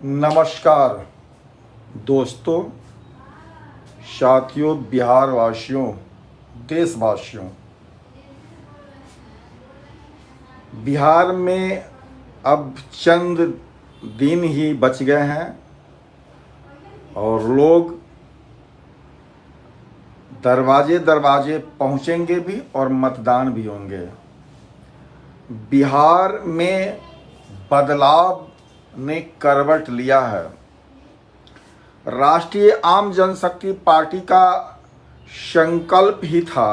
नमस्कार दोस्तों, साथियों, बिहार वासियों, देशवासियों। बिहार में अब चंद दिन ही बच गए हैं और लोग दरवाजे दरवाजे पहुंचेंगे भी और मतदान भी होंगे। बिहार में बदलाव ने करवट लिया है। राष्ट्रीय आम जनशक्ति पार्टी का संकल्प ही था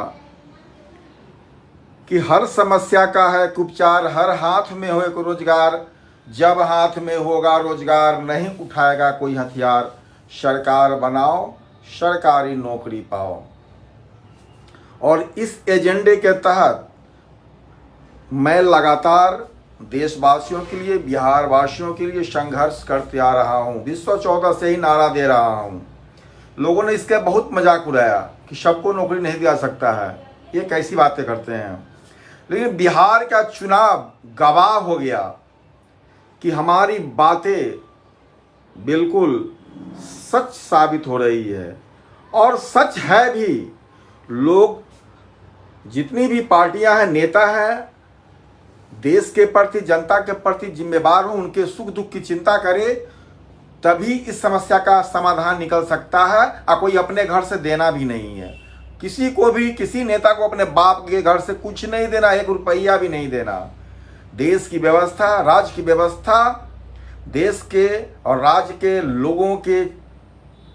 कि हर समस्या का है उपचार, हर हाथ में हो एक रोजगार। जब हाथ में होगा रोजगार, नहीं उठाएगा कोई हथियार। सरकार बनाओ, सरकारी नौकरी पाओ। और इस एजेंडे के तहत मैं लगातार देशवासियों के लिए, बिहार वासियों के लिए संघर्ष करते आ रहा हूँ। 2014 से ही नारा दे रहा हूँ। लोगों ने इसके बहुत मजाक उड़ाया कि सबको नौकरी नहीं दिया सकता है, ये कैसी बातें करते हैं। लेकिन बिहार का चुनाव गवाह हो गया कि हमारी बातें बिल्कुल सच साबित हो रही है। और सच है भी। लोग, जितनी भी पार्टियां हैं, नेता हैं, देश के प्रति, जनता के प्रति जिम्मेदार हो, उनके सुख दुख की चिंता करे, तभी इस समस्या का समाधान निकल सकता है। और कोई अपने घर से देना भी नहीं है। किसी को भी, किसी नेता को अपने बाप के घर से कुछ नहीं देना, 1 रुपया भी नहीं देना। देश की व्यवस्था, राज्य की व्यवस्था देश के और राज्य के लोगों के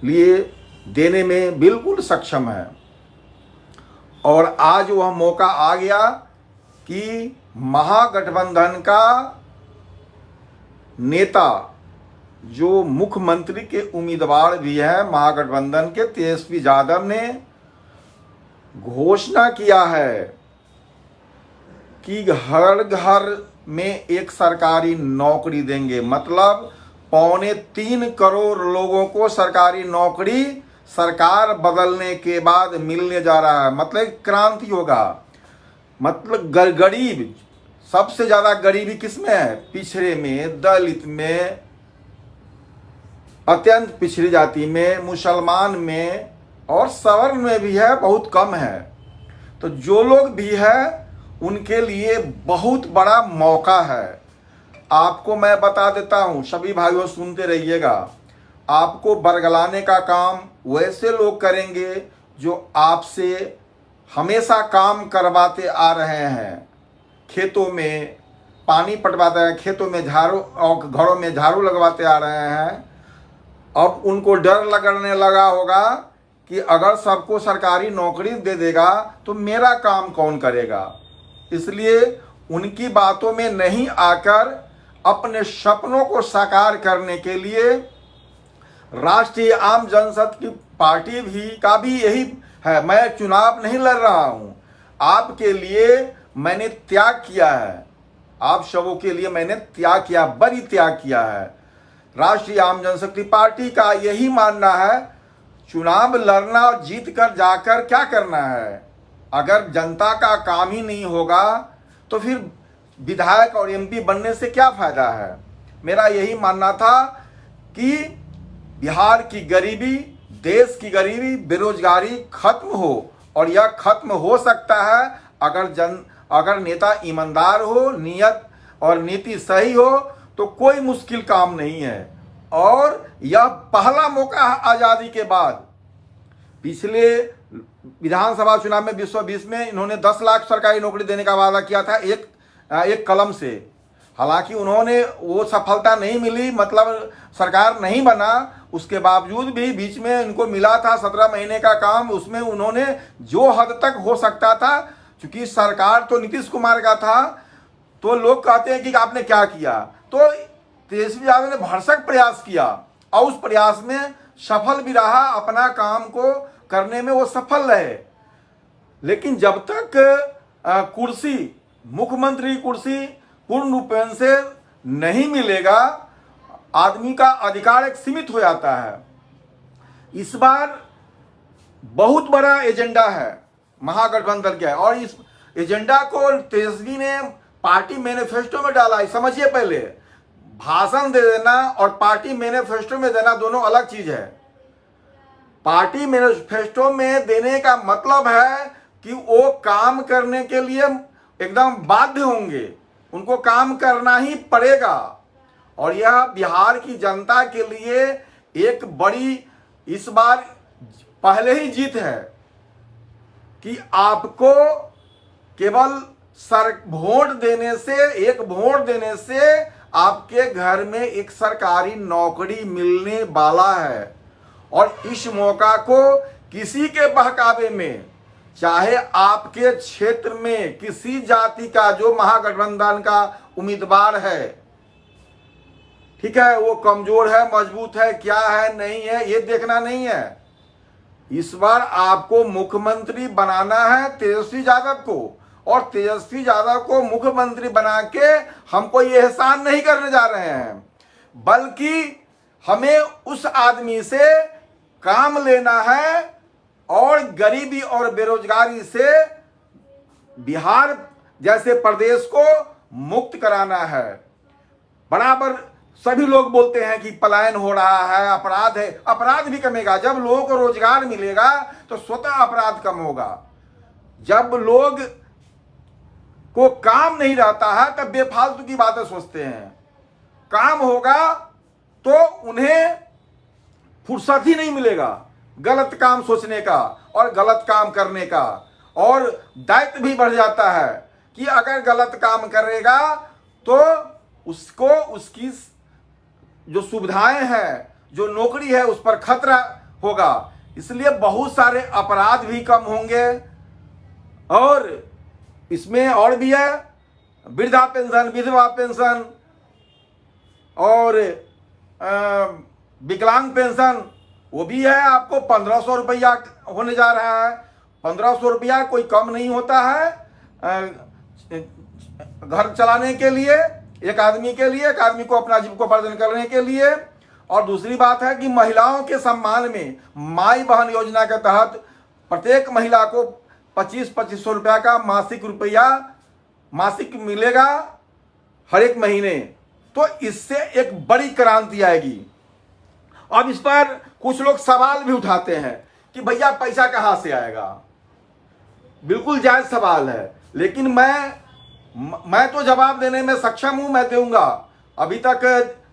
लिए देने में बिल्कुल सक्षम है। और आज वह मौका आ गया कि महागठबंधन का नेता, जो मुख्यमंत्री के उम्मीदवार भी है महागठबंधन के, तेजस्वी यादव ने घोषणा किया है कि हर घर में एक सरकारी नौकरी देंगे। मतलब 3.25 करोड़ लोगों को सरकारी नौकरी सरकार बदलने के बाद मिलने जा रहा है। मतलब क्रांति होगा। मतलब गरीब, सबसे ज्यादा गरीबी किसमें है? पिछड़े में, दलित में, अत्यंत पिछड़ी जाति में, मुसलमान में और सवर्ण में भी है, बहुत कम है। तो जो लोग भी है उनके लिए बहुत बड़ा मौका है। आपको मैं बता देता हूं, सभी भाइयों सुनते रहिएगा। आपको बरगलाने का काम वैसे लोग करेंगे जो आपसे हमेशा काम करवाते आ रहे हैं। खेतों में पानी पटवाते हैं, खेतों में झाड़ू और घरों में झाड़ू लगवाते आ रहे हैं। अब उनको डर लगने लगा होगा कि अगर सबको सरकारी नौकरी दे देगा तो मेरा काम कौन करेगा। इसलिए उनकी बातों में नहीं आकर अपने सपनों को साकार करने के लिए राष्ट्रीय आम जनशक्ति पार्टी का भी यही है। मैं चुनाव नहीं लड़ रहा हूं, आपके लिए मैंने त्याग किया है। आप सबों के लिए मैंने त्याग किया, बड़ी त्याग किया है। राष्ट्रीय आम जनशक्ति पार्टी का यही मानना है, चुनाव लड़ना और जीत कर जाकर क्या करना है। अगर जनता का काम ही नहीं होगा तो फिर विधायक और एमपी बनने से क्या फायदा है। मेरा यही मानना था कि बिहार की गरीबी, देश की गरीबी, बेरोजगारी खत्म हो। और यह खत्म हो सकता है अगर नेता ईमानदार हो, नियत और नीति सही हो, तो कोई मुश्किल काम नहीं है। और यह पहला मौका है आजादी के बाद। पिछले विधानसभा चुनाव में 2020 में इन्होंने 10 लाख सरकारी नौकरी देने का वादा किया था एक कलम से। हालांकि उन्होंने वो सफलता नहीं मिली, मतलब सरकार नहीं बना। उसके बावजूद भी बीच में इनको मिला था 17 महीने का काम। उसमें उन्होंने जो हद तक हो सकता था, क्योंकि सरकार तो नीतीश कुमार का था, तो लोग कहते हैं कि आपने क्या किया। तो तेजस्वी यादव ने भरसक प्रयास किया और उस प्रयास में सफल भी रहा। अपना काम को करने में वो सफल रहे। लेकिन जब तक कुर्सी, मुख्यमंत्री कुर्सी पूर्ण रूपेण से नहीं मिलेगा, आदमी का अधिकार एक सीमित हो जाता है। इस बार बहुत बड़ा एजेंडा है महागठबंधन का, और इस एजेंडा को तेजस्वी ने पार्टी मैनिफेस्टो में डाला है। समझिए, पहले भाषण दे देना और पार्टी मैनिफेस्टो में देना दोनों अलग चीज है। पार्टी मैनिफेस्टो में देने का मतलब है कि वो काम करने के लिए एकदम बाध्य होंगे, उनको काम करना ही पड़ेगा। और यह बिहार की जनता के लिए एक बड़ी इस बार पहले ही जीत है कि आपको केवल वोट देने से, एक वोट देने से आपके घर में एक सरकारी नौकरी मिलने वाला है। और इस मौका को किसी के बहकावे में, चाहे आपके क्षेत्र में किसी जाति का जो महागठबंधन का उम्मीदवार है, ठीक है, वो कमजोर है, मजबूत है, क्या है, नहीं है, ये देखना नहीं है। इस बार आपको मुख्यमंत्री बनाना है तेजस्वी यादव को, और तेजस्वी यादव को मुख्यमंत्री बना के हम कोई एहसान नहीं करने जा रहे हैं, बल्कि हमें उस आदमी से काम लेना है और गरीबी और बेरोजगारी से बिहार जैसे प्रदेश को मुक्त कराना है। बराबर सभी लोग बोलते हैं कि पलायन हो रहा है, अपराध है, अपराध भी कमेगा। जब लोगों को रोजगार मिलेगा तो स्वतः अपराध कम होगा। जब लोग को काम नहीं रहता है तब बेफालतू की बातें सोचते हैं। काम होगा तो उन्हें फुर्सत ही नहीं मिलेगा गलत काम सोचने का और गलत काम करने का, और दायित्व भी बढ़ जाता है कि अगर गलत काम करेगा तो उसको उसकी जो सुविधाएं हैं, जो नौकरी है, उस पर खतरा होगा। इसलिए बहुत सारे अपराध भी कम होंगे। और इसमें और भी है, वृद्धा पेंशन, विधवा पेंशन और विकलांग पेंशन, वो भी है। आपको 1500 रुपया होने जा रहा है। 1500 रुपया कोई कम नहीं होता है घर चलाने के लिए, एक आदमी के लिए, एक आदमी को अपना जीविकोपार्जन करने के लिए। और दूसरी बात है कि महिलाओं के सम्मान में माई बहन योजना के तहत प्रत्येक महिला को 2500 रुपया का मासिक मिलेगा हर एक महीने। तो इससे एक बड़ी क्रांति आएगी। अब इस पर कुछ लोग सवाल भी उठाते हैं कि भैया पैसा कहां से आएगा। बिल्कुल जायज सवाल है, लेकिन मैं तो जवाब देने में सक्षम हूं, मैं दूंगा। अभी तक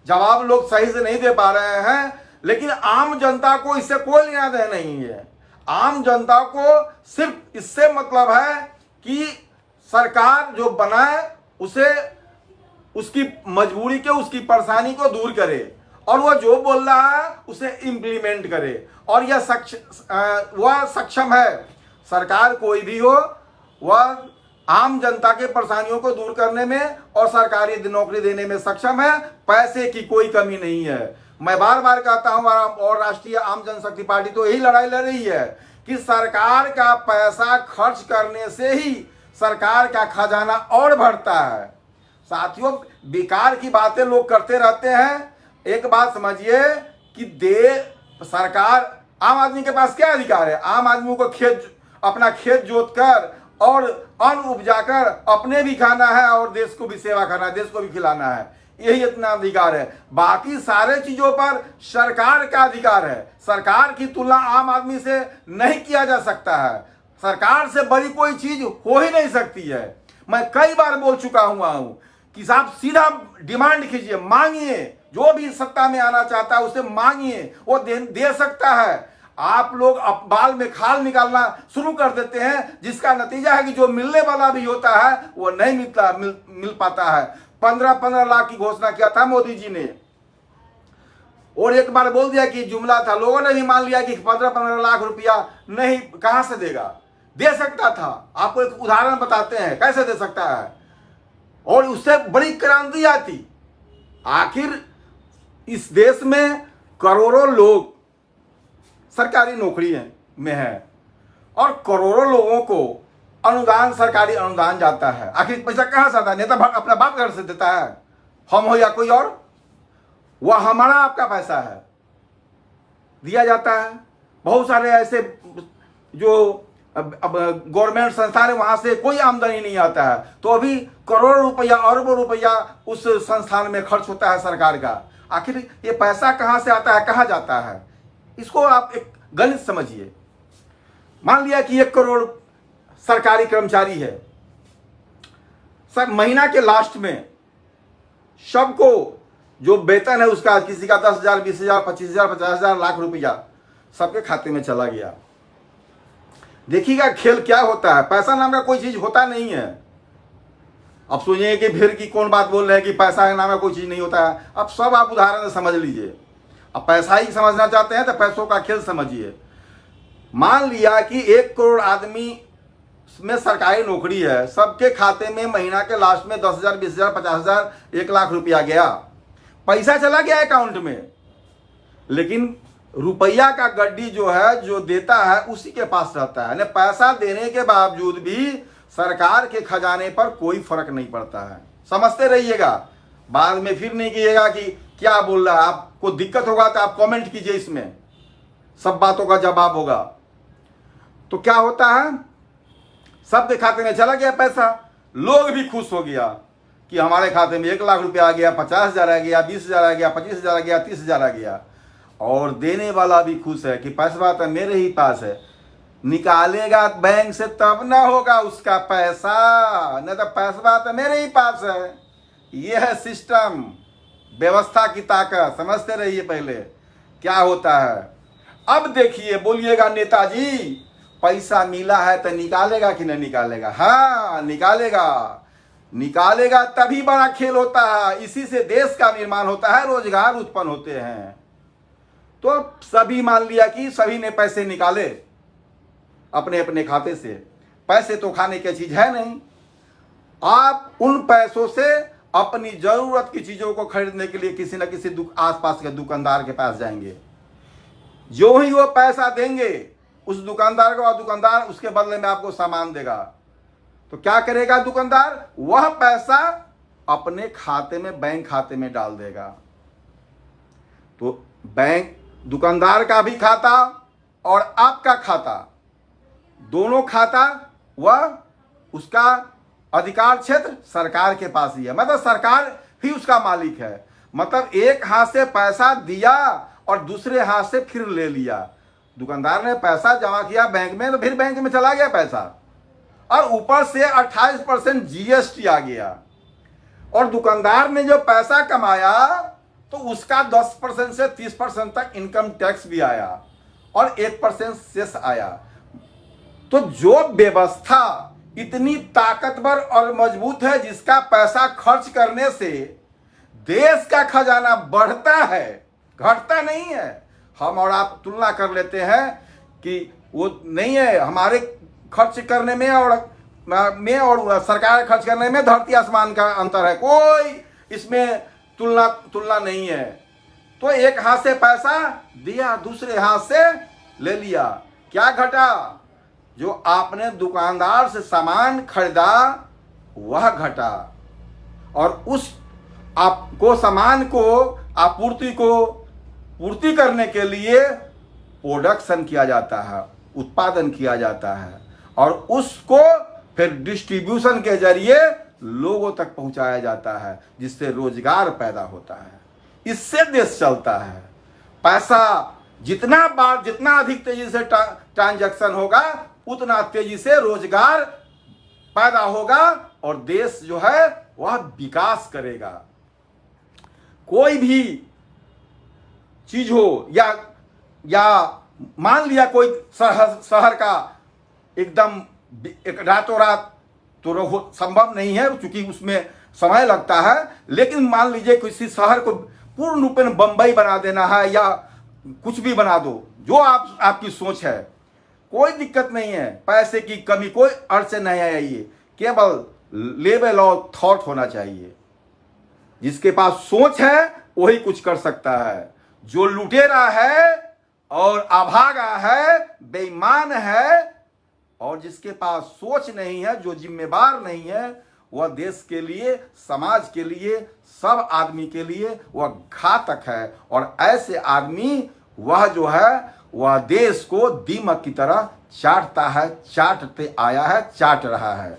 जवाब लोग सही से नहीं दे पा रहे हैं, लेकिन आम जनता को इससे कोई लेना देना नहीं है। आम जनता को सिर्फ इससे मतलब है कि सरकार जो बनाए उसे उसकी मजबूरी के, उसकी परेशानी को दूर करे, और वह जो बोल रहा है उसे इम्प्लीमेंट करे। और यह वह सक्षम है। सरकार कोई भी हो, वह आम जनता के परेशानियों को दूर करने में और सरकारी नौकरी देने में सक्षम है। पैसे की कोई कमी नहीं है। मैं बार बार कहता हूं, और राष्ट्रीय आम जनशक्ति पार्टी तो यही लड़ाई लड़ रही है कि सरकार का पैसा खर्च करने से ही सरकार का खजाना और बढ़ता है। साथियों, बेकार की बातें लोग करते रहते हैं। एक बात समझिए कि सरकार, आम आदमी के पास क्या अधिकार है? आम आदमी को अपना खेत जोत कर और अन्न उपजाकर अपने भी खाना है और देश को भी सेवा करना है, देश को भी खिलाना है, यही इतना अधिकार है। बाकी सारे चीजों पर सरकार का अधिकार है। सरकार की तुलना आम आदमी से नहीं किया जा सकता है। सरकार से बड़ी कोई चीज हो ही नहीं सकती है। मैं कई बार बोल चुका हूं कि साहब सीधा डिमांड कीजिए, मांगिए। जो भी सत्ता में आना चाहता है उसे मांगिए, वो दे सकता है। आप लोग बाल में खाल निकालना शुरू कर देते हैं, जिसका नतीजा है कि जो मिलने वाला भी होता है वो नहीं मिल पाता है। 15-15 लाख की घोषणा किया था मोदी जी ने, और एक बार बोल दिया कि जुमला था। लोगों ने भी मान लिया कि 15-15 लाख रुपया नहीं, कहां से देगा? दे सकता था। आपको एक उदाहरण बताते हैं कैसे दे सकता है, और उससे बड़ी क्रांति आती। आखिर इस देश में करोड़ों लोग सरकारी नौकरी में है और करोड़ों लोगों को अनुदान, सरकारी अनुदान जाता है। आखिर पैसा कहां से आता है? नेता अपना बाप घर से देता है, हम हो या कोई और, वह हमारा आपका पैसा है, दिया जाता है। बहुत सारे ऐसे जो अब गवर्नमेंट संस्थान है, वहां से कोई आमदनी नहीं आता है, तो अभी करोड़ों रुपया अरबों रुपया उस संस्थान में खर्च होता है सरकार का। आखिर ये पैसा कहाँ से आता है, कहाँ जाता है? इसको आप एक गणित समझिए। मान लिया कि 1 करोड़ सरकारी कर्मचारी है, सर महीना के लास्ट में सबको जो वेतन है उसका, किसी का 10,000, 20,000, 25,000, 50,000, लाख रुपया सबके खाते में चला गया। देखिएगा खेल क्या होता है। पैसा नाम का कोई चीज होता नहीं है। अब सुनिए कि फिर की कौन बात बोल रहे हैं कि पैसा के नाम का कोई चीज नहीं होता है। अब सब आप उदाहरण से समझ लीजिए। अब पैसा ही समझना चाहते हैं तो पैसों का खेल समझिए। मान लिया कि 1 करोड़ आदमी में सरकारी नौकरी है, सबके खाते में महीना के लास्ट में 10,000, 20,000, 50,000, 1 लाख रुपया गया, पैसा चला गया अकाउंट में, लेकिन रुपया का गड्डी जो है, जो देता है उसी के पास रहता है। पैसा देने के बावजूद भी सरकार के खजाने पर कोई फर्क नहीं पड़ता है। समझते रहिएगा, बाद में फिर नहीं कीजिएगा कि क्या बोल रहा है। आपको दिक्कत होगा तो आप कमेंट कीजिए, इसमें सब बातों का जवाब होगा। तो क्या होता है, सबके खाते में चला गया पैसा, लोग भी खुश हो गया कि हमारे खाते में 1 लाख रुपया आ गया, 50,000 आ गया, 20,000 आ गया, 25,000 आ गया, 30,000 आ गया। और देने वाला भी खुश है कि पैसा तो मेरे ही पास है। निकालेगा बैंक से तब ना होगा उसका पैसा, नहीं तो पैसा तो मेरे ही पास है। ये है सिस्टम, व्यवस्था की ताकत। समझते रहिए पहले क्या होता है। अब देखिए, बोलिएगा नेताजी पैसा मिला है तो निकालेगा कि नहीं निकालेगा? हाँ निकालेगा, निकालेगा तभी बड़ा खेल होता है। इसी से देश का निर्माण होता है, रोजगार उत्पन्न होते हैं। तो सभी मान लिया कि सभी ने पैसे निकाले अपने अपने खाते से। पैसे तो खाने की चीज है नहीं। आप उन पैसों से अपनी जरूरत की चीजों को खरीदने के लिए किसी न किसी आसपास के दुकानदार के पास जाएंगे। जो ही वो पैसा देंगे उस दुकानदार को, और दुकानदार उसके बदले में आपको सामान देगा। तो क्या करेगा दुकानदार? वह पैसा अपने खाते में, बैंक खाते में डाल देगा। तो बैंक, दुकानदार का भी खाता और आपका खाता, दोनों खाता वह उसका अधिकार क्षेत्र सरकार के पास ही है। मतलब सरकार ही उसका मालिक है। मतलब एक हाथ से पैसा दिया और दूसरे हाथ से फिर ले लिया। दुकानदार ने पैसा जमा किया बैंक में, तो फिर बैंक में चला गया पैसा, और ऊपर से 28% GST आ गया। और दुकानदार ने जो पैसा कमाया तो उसका 10% से 30% तक इनकम टैक्स भी आया और 1% सेस आया। तो जो व्यवस्था इतनी ताकतवर और मजबूत है, जिसका पैसा खर्च करने से देश का खजाना बढ़ता है, घटता नहीं है। हम और आप तुलना कर लेते हैं कि वो नहीं है, हमारे खर्च करने में और सरकार खर्च करने में धरती आसमान का अंतर है। कोई इसमें तुलना नहीं है। तो एक हाथ से पैसा दिया, दूसरे हाथ से ले लिया, क्या घटा? जो आपने दुकानदार से सामान खरीदा वह घटा। और उस आपको सामान को पूर्ति करने के लिए प्रोडक्शन किया जाता है, उत्पादन किया जाता है, और उसको फिर डिस्ट्रीब्यूशन के जरिए लोगों तक पहुंचाया जाता है, जिससे रोजगार पैदा होता है। इससे देश चलता है। पैसा जितना अधिक तेजी से ट्रांजैक्शन होगा, उतना तेजी से रोजगार पैदा होगा और देश जो है वह विकास करेगा। कोई भी चीज हो, या मान लिया कोई शहर का एकदम एक रातों रात तो संभव नहीं है, क्योंकि उसमें समय लगता है। लेकिन मान लीजिए किसी शहर को पूर्ण रूप में बंबई बना देना है, या कुछ भी बना दो, जो आपकी सोच है, कोई दिक्कत नहीं है। पैसे की कमी, कोई अड़चन नहीं आएगी। केवल लेवल ऑफ थॉट होना चाहिए। जिसके पास सोच है वही कुछ कर सकता है। जो लुटेरा है और अभागा है, बेईमान है, और जिसके पास सोच नहीं है, जो जिम्मेदार नहीं है, वह देश के लिए, समाज के लिए, सब आदमी के लिए वह घातक है। और ऐसे आदमी वह जो है वह देश को दीमक की तरह चाटता है, चाटते आया है, चाट रहा है।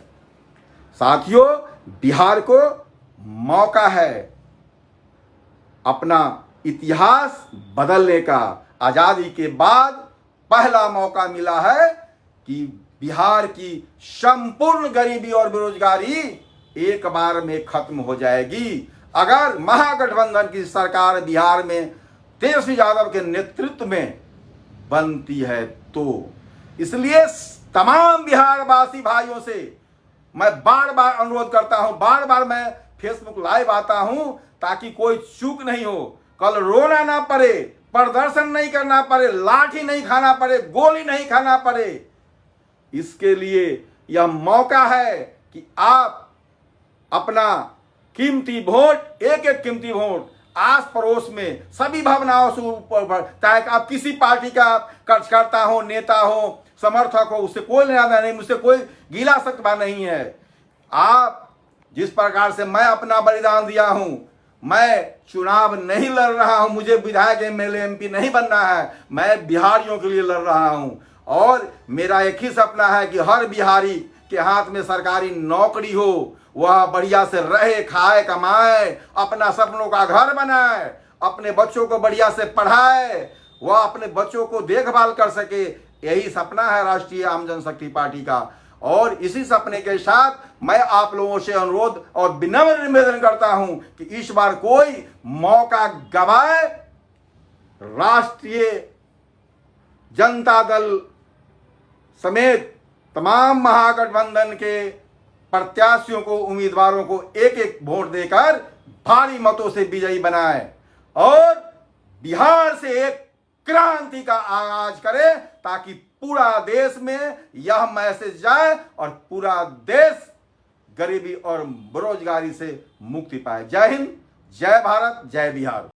साथियों, बिहार को मौका है अपना इतिहास बदलने का। आजादी के बाद पहला मौका मिला है कि बिहार की संपूर्ण गरीबी और बेरोजगारी एक बार में खत्म हो जाएगी अगर महागठबंधन की सरकार बिहार में तेजस्वी यादव के नेतृत्व में बनती है तो। इसलिए तमाम बिहारवासी भाइयों से मैं बार बार अनुरोध करता हूं, बार बार मैं फेसबुक लाइव आता हूं ताकि कोई चूक नहीं हो, कल रोना ना पड़े, प्रदर्शन नहीं करना पड़े, लाठी नहीं खाना पड़े, गोली नहीं खाना पड़े। इसके लिए यह मौका है कि आप अपना कीमती वोट, एक एक कीमती वोट आस पड़ोस में सभी भावनाओं से ऊपर, चाहे आप किसी पार्टी का कार्यकर्ता हो, नेता हो, समर्थक हो, उससे कोई लेना नहीं, मुझसे कोई गीला शकवा नहीं है। आप जिस प्रकार से मैं अपना बलिदान दिया हूं, मैं चुनाव नहीं लड़ रहा हूं, मुझे विधायक एमएलए एमपी नहीं बनना है, मैं बिहारियों के लिए लड़ रहा हूं और मेरा एक ही सपना है कि हर बिहारी के हाथ में सरकारी नौकरी हो, वह बढ़िया से रहे, खाए, कमाए, अपना सपनों का घर बनाए, अपने बच्चों को बढ़िया से पढ़ाए, वह अपने बच्चों को देखभाल कर सके। यही सपना है राष्ट्रीय आम जनशक्ति पार्टी का। और इसी सपने के साथ मैं आप लोगों से अनुरोध और विनम्र निवेदन करता हूं कि इस बार कोई मौका गवाए राष्ट्रीय जनता दल समेत तमाम महागठबंधन के प्रत्याशियों को, उम्मीदवारों को एक एक वोट देकर भारी मतों से विजयी बनाए और बिहार से एक क्रांति का आगाज करे ताकि पूरा देश में यह मैसेज जाए और पूरा देश गरीबी और बेरोजगारी से मुक्ति पाए। जय हिंद, जय भारत, जय बिहार।